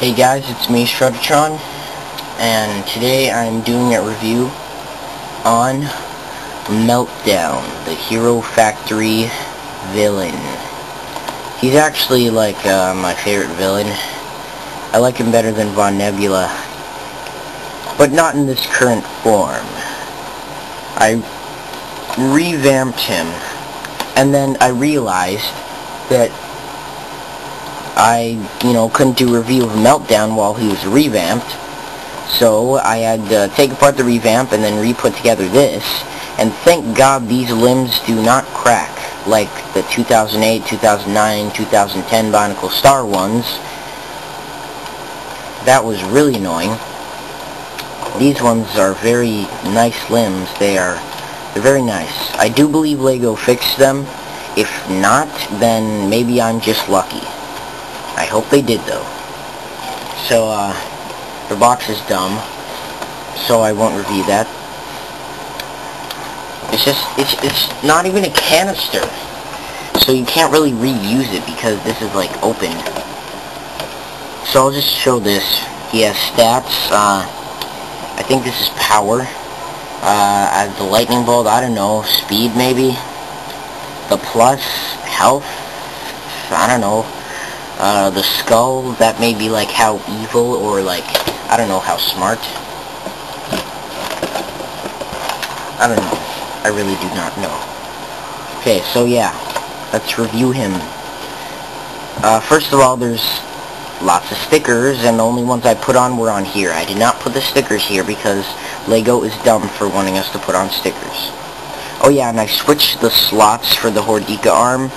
Hey guys, it's me, Shreddertron, and today I'm doing a review on Meltdown, the Hero Factory villain. He's actually like my favorite villain. I like him better than Von Nebula, but not in this current form. I revamped him, and then I realized that I, couldn't do a review of Meltdown while he was revamped, so I had to take apart the revamp and then re-put together this, and thank God these limbs do not crack, like the 2008, 2009, 2010 Bionicle Star ones. That was really annoying. These ones are very nice limbs. They're very nice. I do believe Lego fixed them. If not, then maybe I'm just lucky. I hope they did, though. So, the box is dumb, so I won't review that. It's not even a canister, so you can't really reuse it because this is, like, open. So I'll just show this. He has stats. I think this is power. The lightning bolt, I don't know, speed maybe. The plus, health, I don't know. The skull, that may be like how evil or like, I don't know, how smart. I don't know. I really do not know. Okay, so yeah, let's review him. First of all, there's lots of stickers, and the only ones I put on were on here. I did not put the stickers here because Lego is dumb for wanting us to put on stickers. Oh yeah, and I switched the slots for the Hordika arm.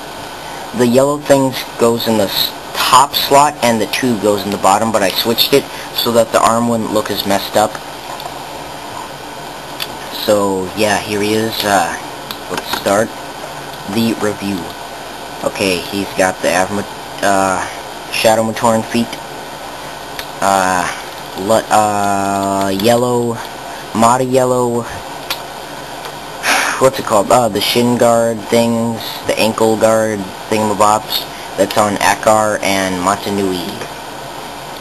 The yellow thing goes in the top slot and the tube goes in the bottom, but I switched it so that the arm wouldn't look as messed up. So yeah, here he is. Let's start the review. Okay, he's got the Shadow Matoran feet, yellow, Mata yellow, what's it called? The shin guard things, the ankle guard thingamabobs. That's on Akar and Matanui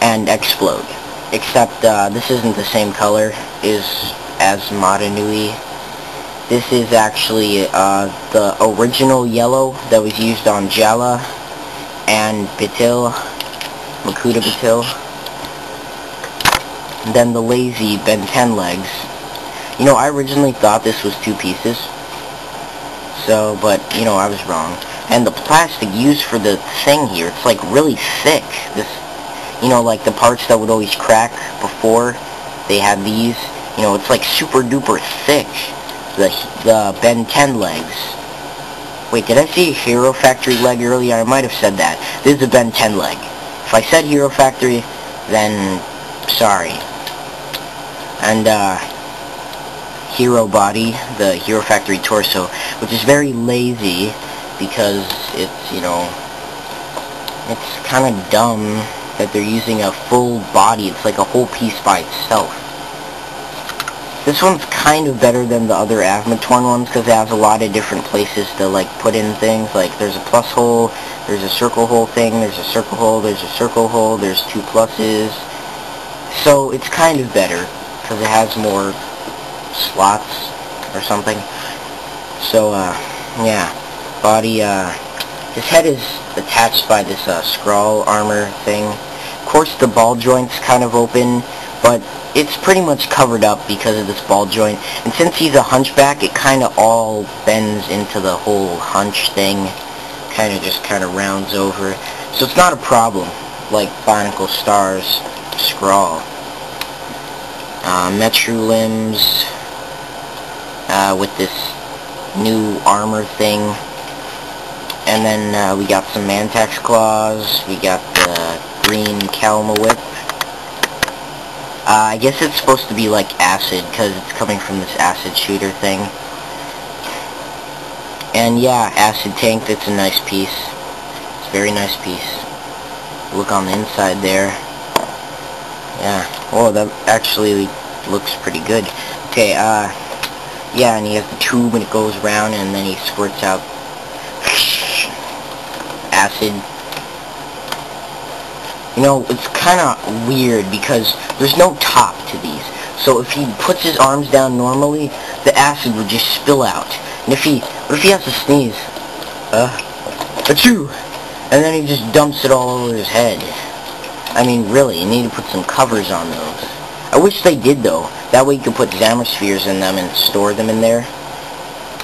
and Explode. Except this isn't the same color as Matanui. This is actually the original yellow that was used on Jala and Batil, Makuta Batil. And then the lazy Ben 10 legs. I originally thought this was two pieces. So, but, I was wrong. And the plastic used for the thing here, it's like really thick. This, like the parts that would always crack before they had these, it's like super duper thick. The Ben 10 legs. Wait, did I see a Hero Factory leg earlier? I might have said that. This is a Ben 10 leg. If I said Hero Factory, then sorry. And Hero Body, the Hero Factory torso, which is very lazy because it's, it's kind of dumb that they're using a full body. It's like a whole piece by itself. This one's kind of better than the other Avmatorn ones because it has a lot of different places to like put in things. Like there's a plus hole, there's a circle hole thing, there's a circle hole, there's a circle hole, there's two pluses. So it's kind of better because it has more slots or something. So yeah, body, his head is attached by this scroll armor thing. Of course the ball joint's kind of open, but it's pretty much covered up because of this ball joint. And since he's a hunchback, it kind of all bends into the whole hunch thing. Kind of rounds over. So it's not a problem like Bionicle Star's scroll. Metru limbs with this new armor thing. And then we got some Mantax claws. We got the green Kalma whip. I guess it's supposed to be like acid because it's coming from this acid shooter thing. And yeah, acid tank, that's a nice piece. It's a very nice piece. Look on the inside there. Yeah, oh, that actually looks pretty good. Okay, yeah, and he has the tube and it goes around and then he squirts out acid. You know, it's kind of weird because there's no top to these. So if he puts his arms down normally, the acid would just spill out. And what if he has to sneeze? Achoo! And then he just dumps it all over his head. I mean, really, you need to put some covers on those. I wish they did, though. That way you could put Xamaspheres in them and store them in there.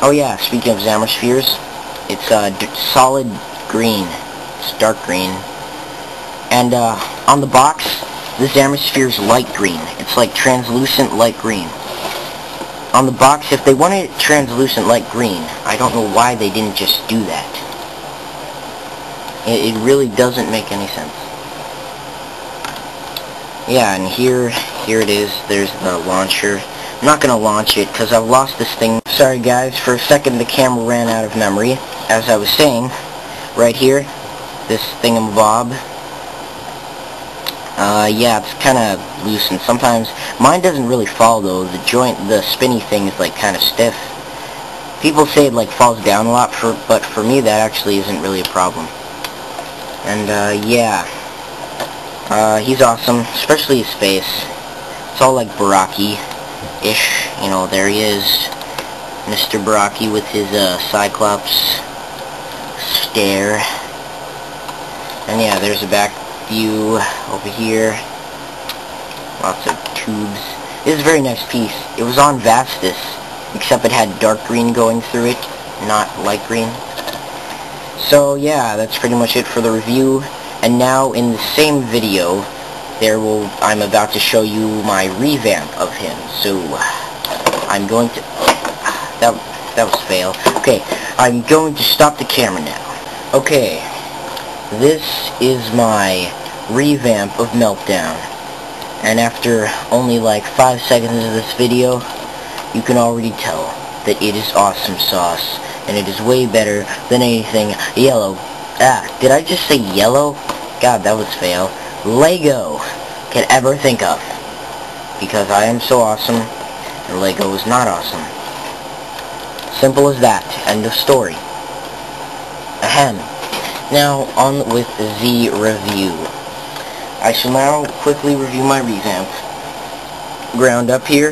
Oh yeah, speaking of Xamaspheres, it's solid green. It's dark green. And on the box, the Xamasphere's light green. It's like translucent light green. On the box, if they wanted it translucent light green, I don't know why they didn't just do that. It really doesn't make any sense. Yeah, and here it is. There's the launcher. I'm not going to launch it because I've lost this thing. Sorry guys, for a second the camera ran out of memory. As I was saying, right here, this thingamabob. Yeah, it's kind of loose, and sometimes mine doesn't really fall though. The spinny thing is like kind of stiff. People say it like falls down a lot, but for me that actually isn't really a problem. And yeah, he's awesome, especially his face. It's all like Baraki-ish. You know, there he is, Mr. Baraki with his Cyclops stare. And yeah, there's a back view over here. Lots of tubes. This is a very nice piece. It was on Vastus, except it had dark green going through it, not light green. So yeah, that's pretty much it for the review. And now in the same video, I'm about to show you my revamp of him. So I'm going to... That was fail. Okay, I'm going to stop the camera now. Okay, this is my revamp of Meltdown. And after only like 5 seconds of this video, you can already tell that it is awesome sauce. And it is way better than anything yellow. Did I just say yellow? God, that was fail. Lego can ever think of. Because I am so awesome, and Lego is not awesome. Simple as that. End of story. Ahem. Now, on with the review. I shall now quickly review my revamp. Ground up here.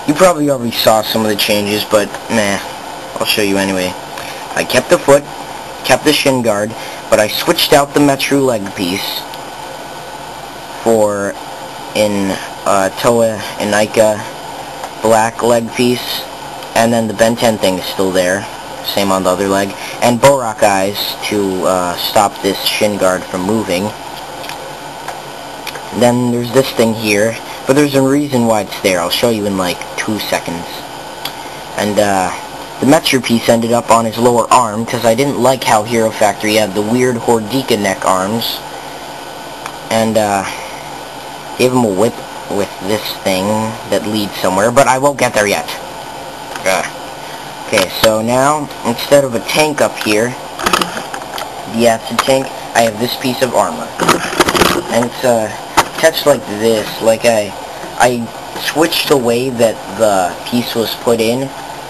You probably already saw some of the changes, but meh. I'll show you anyway. I kept the foot, kept the shin guard, but I switched out the Metru leg piece for Toa Inika black leg piece, and then the Ben 10 thing is still there, same on the other leg, and Borak eyes to stop this shin guard from moving. Then there's this thing here, but there's a reason why it's there. I'll show you in like 2 seconds. And the Metru piece ended up on his lower arm, because I didn't like how Hero Factory had the weird Hordika neck arms. And gave him a whip with this thing that leads somewhere, but I won't get there yet. Okay, so now, instead of a tank up here, the acid tank, I have this piece of armor. And it's attached like this. Like I switched the way that the piece was put in,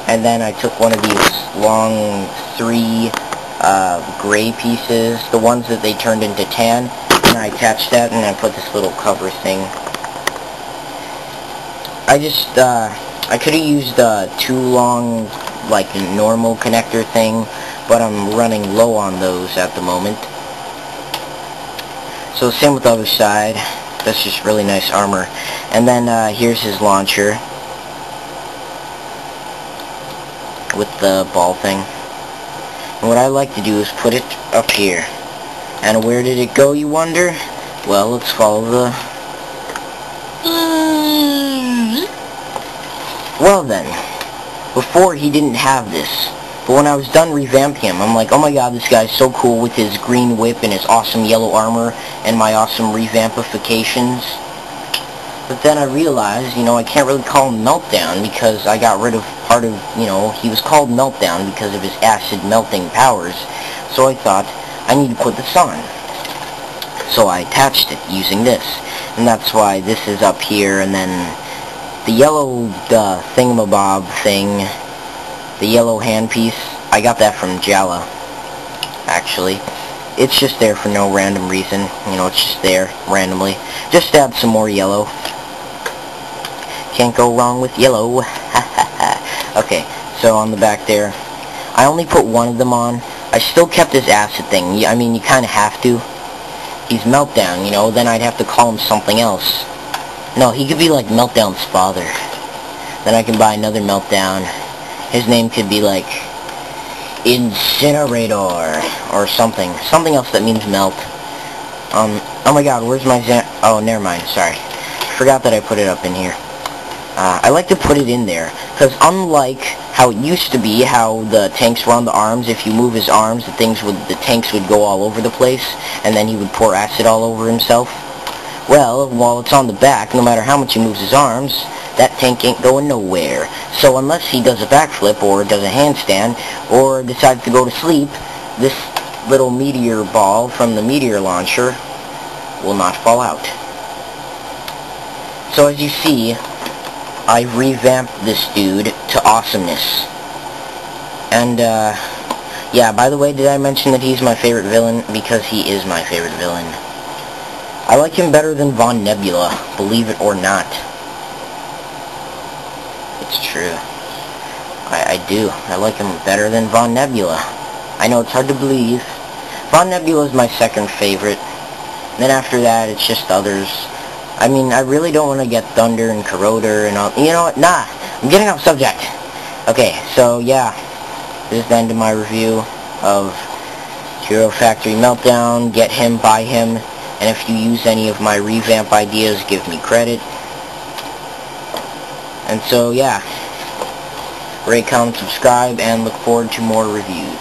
and then I took one of these long 3 gray pieces, the ones that they turned into tan, and I attached that, and I put this little cover thing. I could have used 2 long, like, normal connector thing, but I'm running low on those at the moment. So same with the other side. That's just really nice armor. And then here's his launcher with the ball thing. And what I like to do is put it up here. And where did it go, you wonder? Well, let's follow the... Well then, before he didn't have this, but when I was done revamping him, I'm like, oh my god, this guy's so cool with his green whip and his awesome yellow armor and my awesome revampifications. But then I realized, you know, I can't really call him Meltdown because I got rid of part of, you know, he was called Meltdown because of his acid melting powers. So I thought, I need to put this on. So I attached it using this. And that's why this is up here, and then the yellow thingamabob thing, the yellow handpiece, I got that from Jala, actually. it's just there for no random reason. You know, it's just there randomly. Just add some more yellow. Can't go wrong with yellow. Okay, so on the back there, I only put one of them on. I still kept his acid thing. I mean, you kind of have to. He's Meltdown, you know, then I'd have to call him something else. No, he could be like Meltdown's father. Then I can buy another Meltdown. His name could be like Incinerator or something. Something else that means melt. Oh my god, where's my oh, never mind, sorry. Forgot that I put it up in here. I like to put it in there, because unlike how it used to be, how the tanks were on the arms, if you move his arms, the tanks would go all over the place, and then he would pour acid all over himself. Well, while it's on the back, no matter how much he moves his arms, that tank ain't going nowhere. So unless he does a backflip, or does a handstand, or decides to go to sleep, this little meteor ball from the meteor launcher will not fall out. So as you see, I've revamped this dude to awesomeness. And, yeah, by the way, did I mention that he's my favorite villain? Because he is my favorite villain. I like him better than Von Nebula, believe it or not. It's true. I do. I like him better than Von Nebula. I know it's hard to believe. Von Nebula is my second favorite. Then after that, it's just others. I mean, I really don't want to get Thunder and Corroder and all. You know what? Nah. I'm getting off subject. Okay, so yeah. This is the end of my review of Hero Factory Meltdown. Get him, buy him. And if you use any of my revamp ideas, give me credit. And so, yeah. Rate, comment, subscribe, and look forward to more reviews.